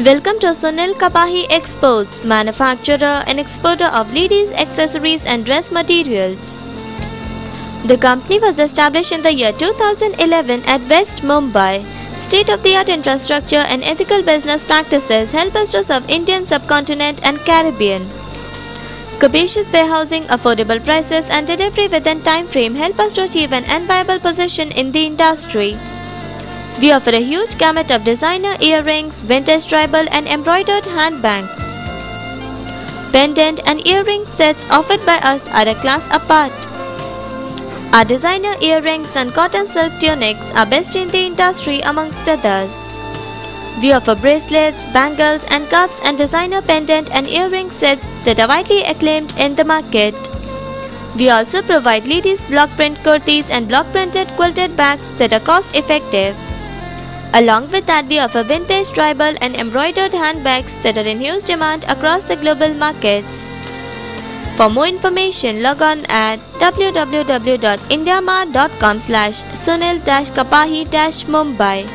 Welcome to Sunil Kapahi Exports, manufacturer and exporter of ladies' accessories and dress materials. The company was established in the year 2011 at West Mumbai. State-of-the-art infrastructure and ethical business practices help us to serve Indian subcontinent and Caribbean. Capacious warehousing, affordable prices and delivery within time frame help us to achieve an enviable position in the industry. We offer a huge gamut of designer earrings, vintage tribal and embroidered handbags. Pendant and earring sets offered by us are a class apart. Our designer earrings and cotton silk tunics are best in the industry amongst others. We offer bracelets, bangles and cuffs and designer pendant and earring sets that are widely acclaimed in the market. We also provide ladies block print kurtis and block printed quilted bags that are cost effective. Along with that, we offer vintage tribal and embroidered handbags that are in huge demand across the global markets. For more information, log on at www.indiamart.com/Sunil-Kapahi-Mumbai.